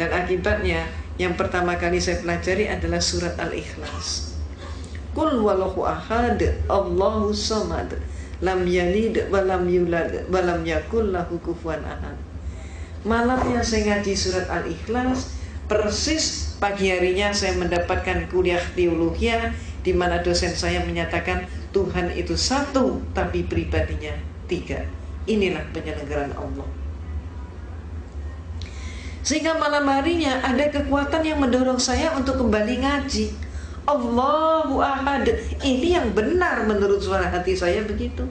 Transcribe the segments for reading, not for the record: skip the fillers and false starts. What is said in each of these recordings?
Dan akibatnya yang pertama kali saya pelajari adalah surat Al-Ikhlas. Qul huwallahu ahad, Allahu samad, lam yalid wa lam yulad wa lam yakul lahu kufuwan ahad. Malamnya saya ngaji surat Al-Ikhlas, persis pagi harinya saya mendapatkan kuliah teologi di mana dosen saya menyatakan Tuhan itu satu tapi pribadinya tiga. Inilah penyelenggaraan Allah. Sehingga malam harinya ada kekuatan yang mendorong saya untuk kembali ngaji. Allahu ahad. Ini yang benar menurut suara hati saya begitu.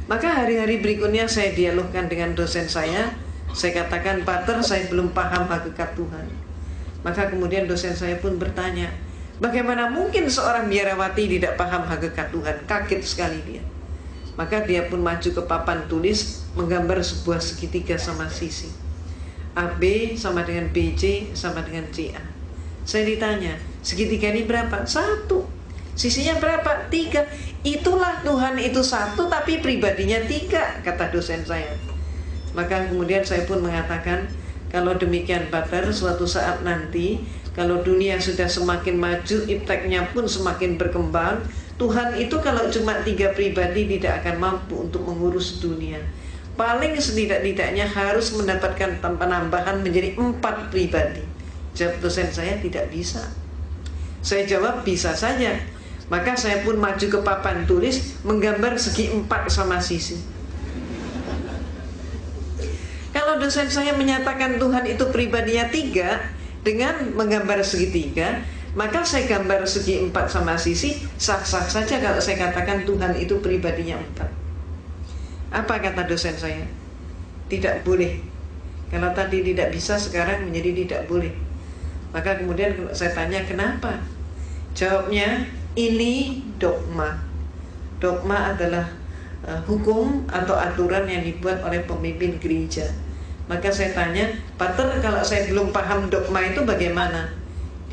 Maka hari-hari berikutnya saya dialogkan dengan dosen saya. Saya katakan, Pater, saya belum paham hakikat Tuhan. Maka kemudian dosen saya pun bertanya, bagaimana mungkin seorang biarawati tidak paham hakikat Tuhan? Kaget sekali dia. Maka dia pun maju ke papan tulis, menggambar sebuah segitiga sama sisi. AB sama dengan BC sama dengan CA. Saya ditanya, segitiga ini berapa? 1. Sisinya berapa? 3. Itulah Tuhan itu satu tapi pribadinya 3, kata dosen saya. Maka kemudian saya pun mengatakan, kalau demikian Pater, suatu saat nanti kalau dunia sudah semakin maju, ipteknya pun semakin berkembang, Tuhan itu kalau cuma 3 pribadi tidak akan mampu untuk mengurus dunia. Paling setidak-tidaknya harus mendapatkan penambahan menjadi 4 pribadi. Jawab dosen saya, tidak bisa. Saya jawab, bisa saja. Maka saya pun maju ke papan tulis, menggambar segi 4 sama sisi. Kalau dosen saya menyatakan Tuhan itu pribadinya 3 dengan menggambar segitiga, maka saya gambar segi 4 sama sisi, sah-sah saja kalau saya katakan Tuhan itu pribadinya 4. Apa kata dosen saya? Tidak boleh. Kalau tadi tidak bisa, sekarang menjadi tidak boleh. Maka kemudian saya tanya kenapa? Jawabnya, ini dogma. Dogma adalah hukum atau aturan yang dibuat oleh pemimpin gereja. Maka saya tanya, Pater, kalau saya belum paham dogma itu bagaimana?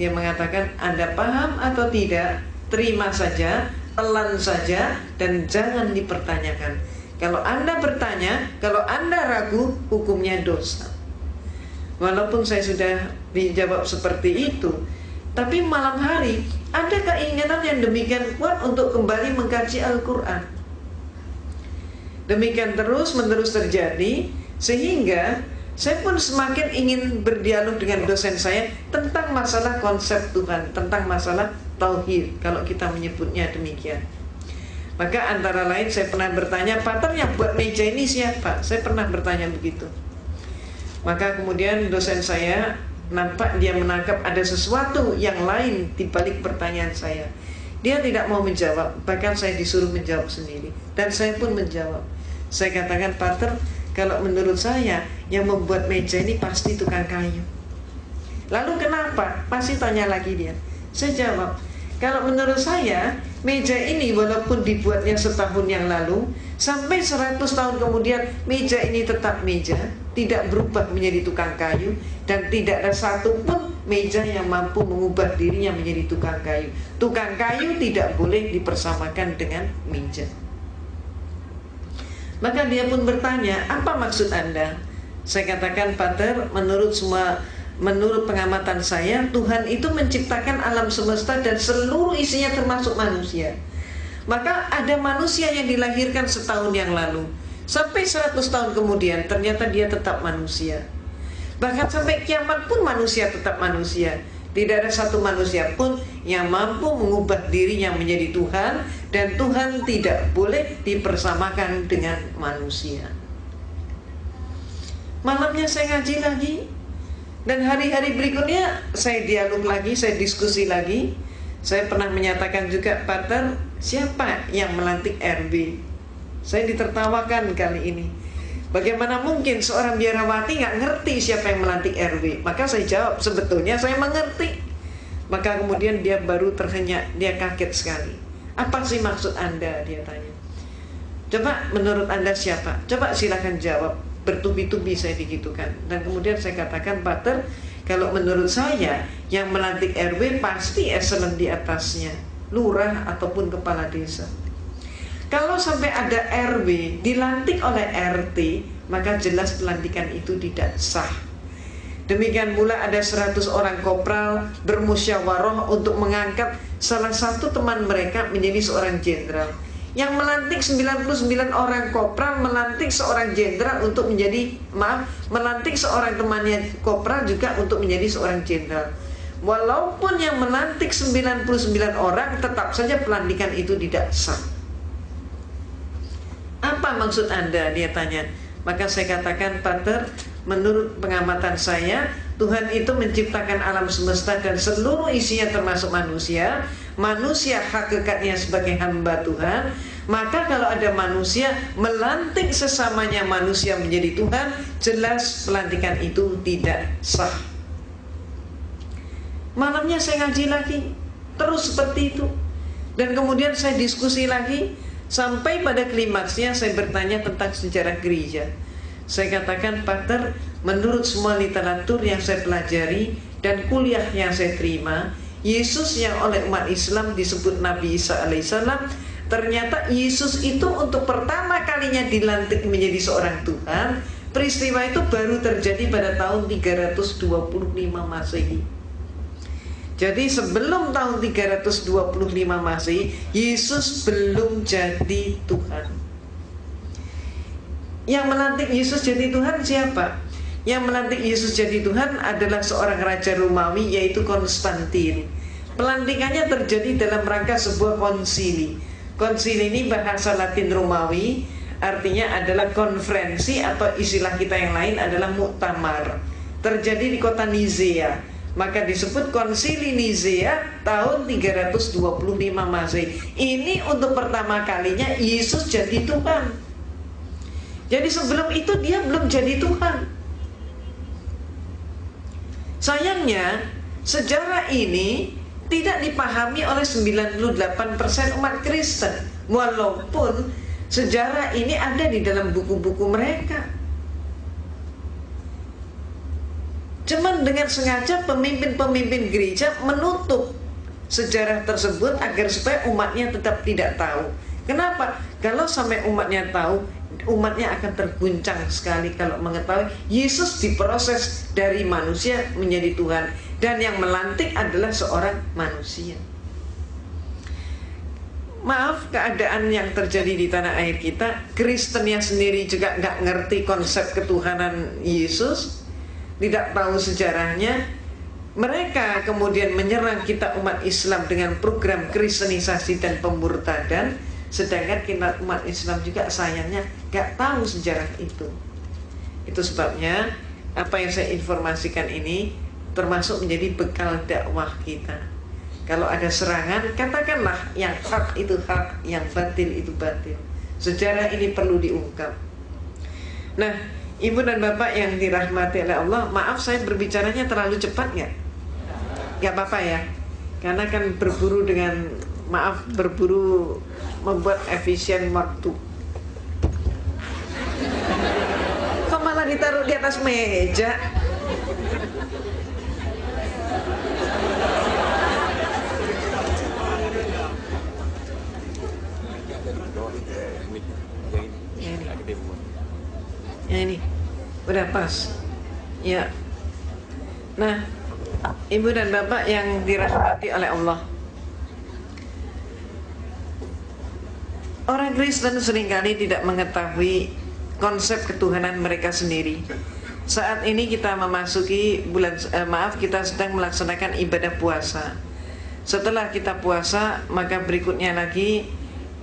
Dia mengatakan, Anda paham atau tidak, terima saja, telan saja, dan jangan dipertanyakan. Kalau Anda bertanya, kalau Anda ragu, hukumnya dosa. Walaupun saya sudah dijawab seperti itu, tapi malam hari ada keinginan yang demikian kuat untuk kembali mengkaji Al-Quran. Demikian terus-menerus terjadi, sehingga saya pun semakin ingin berdialog dengan dosen saya tentang masalah konsep Tuhan, tentang masalah tauhid, kalau kita menyebutnya demikian. Maka antara lain saya pernah bertanya, Pater, yang buat meja ini siapa? Saya pernah bertanya begitu. Maka kemudian dosen saya nampak dia menangkap ada sesuatu yang lain di balik pertanyaan saya. Dia tidak mau menjawab, bahkan saya disuruh menjawab sendiri. Dan saya pun menjawab. Saya katakan, Pater, kalau menurut saya yang membuat meja ini pasti tukang kayu. Lalu kenapa? Pasti tanya lagi dia. Saya jawab, kalau menurut saya meja ini walaupun dibuatnya setahun yang lalu, sampai 100 tahun kemudian meja ini tetap meja, tidak berubah menjadi tukang kayu, dan tidak ada satupun meja yang mampu mengubah dirinya menjadi tukang kayu. Tukang kayu tidak boleh dipersamakan dengan meja. Maka dia pun bertanya, apa maksud Anda? Saya katakan, Pater, menurut pengamatan saya, Tuhan itu menciptakan alam semesta dan seluruh isinya termasuk manusia. Maka ada manusia yang dilahirkan setahun yang lalu, sampai 100 tahun kemudian ternyata dia tetap manusia. Bahkan sampai kiamat pun manusia tetap manusia. Tidak ada satu manusia pun yang mampu mengubah dirinya menjadi Tuhan, dan Tuhan tidak boleh dipersamakan dengan manusia. Malamnya saya ngaji lagi, dan hari-hari berikutnya saya dialog lagi, saya diskusi lagi. Saya pernah menyatakan juga, Pater, siapa yang melantik RB? Saya ditertawakan kali ini. Bagaimana mungkin seorang biarawati nggak ngerti siapa yang melantik RW? Maka saya jawab, sebetulnya saya mengerti. Maka kemudian dia baru terhenyak, dia kaget sekali. Apa sih maksud Anda? Dia tanya. Coba menurut Anda siapa? Coba silakan jawab. Bertubi-tubi saya digitukan. Dan kemudian saya katakan, Pater, kalau menurut saya yang melantik RW pasti eselon di atasnya, lurah ataupun kepala desa. Kalau sampai ada RW dilantik oleh RT, maka jelas pelantikan itu tidak sah. Demikian pula ada 100 orang kopral bermusyawarah untuk mengangkat salah satu teman mereka menjadi seorang jenderal. Yang melantik 99 orang kopral melantik seorang jenderal untuk menjadi, melantik seorang temannya kopral juga untuk menjadi seorang jenderal. Walaupun yang melantik 99 orang, tetap saja pelantikan itu tidak sah. Apa maksud Anda? Dia tanya. Maka saya katakan, Pater, menurut pengamatan saya, Tuhan itu menciptakan alam semesta dan seluruh isinya termasuk manusia. Manusia hakikatnya sebagai hamba Tuhan. Maka kalau ada manusia melantik sesamanya manusia menjadi Tuhan, jelas pelantikan itu tidak sah. Malamnya saya ngaji lagi, terus seperti itu. Dan kemudian saya diskusi lagi, sampai pada klimaksnya saya bertanya tentang sejarah gereja. Saya katakan, Pater, menurut semua literatur yang saya pelajari dan kuliah yang saya terima, Yesus yang oleh umat Islam disebut Nabi Isa alaihissalam, ternyata Yesus itu untuk pertama kalinya dilantik menjadi seorang Tuhan. Peristiwa itu baru terjadi pada tahun 325 Masehi. Jadi sebelum tahun 325 Masehi, Yesus belum jadi Tuhan. Yang melantik Yesus jadi Tuhan siapa? Yang melantik Yesus jadi Tuhan adalah seorang raja Romawi, yaitu Konstantin. Pelantikannya terjadi dalam rangka sebuah konsili. Konsili ini bahasa Latin Romawi, artinya adalah konferensi, atau istilah kita yang lain adalah muktamar. Terjadi di kota Nizea. Maka disebut konsili Nizea tahun 325 Masehi. Ini untuk pertama kalinya Yesus jadi Tuhan. Jadi sebelum itu dia belum jadi Tuhan. Sayangnya sejarah ini tidak dipahami oleh 98% umat Kristen, walaupun sejarah ini ada di dalam buku-buku mereka. Cuman dengan sengaja pemimpin-pemimpin gereja menutup sejarah tersebut agar supaya umatnya tetap tidak tahu. Kenapa? Kalau sampai umatnya tahu, umatnya akan terguncang sekali kalau mengetahui Yesus diproses dari manusia menjadi Tuhan, dan yang melantik adalah seorang manusia. Maaf, keadaan yang terjadi di tanah air kita, Kristennya sendiri juga nggak ngerti konsep ketuhanan Yesus, tidak tahu sejarahnya. Mereka kemudian menyerang kita umat Islam dengan program kristenisasi dan pemurtadan, sedangkan kita umat Islam juga sayangnya gak tahu sejarah itu. Itu sebabnya apa yang saya informasikan ini termasuk menjadi bekal dakwah kita. Kalau ada serangan, katakanlah yang hak itu hak, yang batil itu batil. Sejarah ini perlu diungkap. Nah, Ibu dan Bapak yang dirahmati oleh Allah, maaf saya berbicaranya terlalu cepat nggak? Nggak apa-apa ya, karena kan berburu dengan, maaf, berburu membuat efisien waktu. Kok malah ditaruh di atas meja? Yang ini udah pas ya. Nah, Ibu dan Bapak yang dirahmati oleh Allah, orang Kristen seringkali tidak mengetahui konsep ketuhanan mereka sendiri. Saat ini kita memasuki bulan, kita sedang melaksanakan ibadah puasa. Setelah kita puasa, maka berikutnya lagi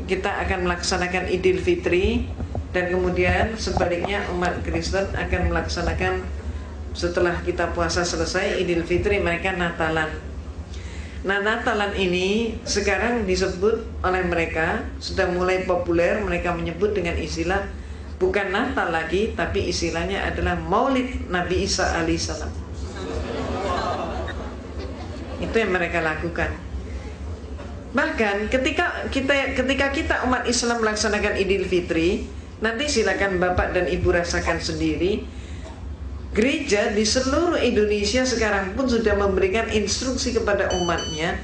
kita akan melaksanakan Idul Fitri. Dan kemudian sebaliknya umat Kristen akan melaksanakan, setelah kita puasa selesai Idul Fitri, mereka Natalan. Nah, Natalan ini sekarang disebut oleh mereka, sudah mulai populer, mereka menyebut dengan istilah bukan Natal lagi, tapi istilahnya adalah Maulid Nabi Isa alaihissalam. Itu yang mereka lakukan. Bahkan ketika kita umat Islam melaksanakan Idul Fitri, nanti silakan Bapak dan Ibu rasakan sendiri. Gereja di seluruh Indonesia sekarang pun sudah memberikan instruksi kepada umatnya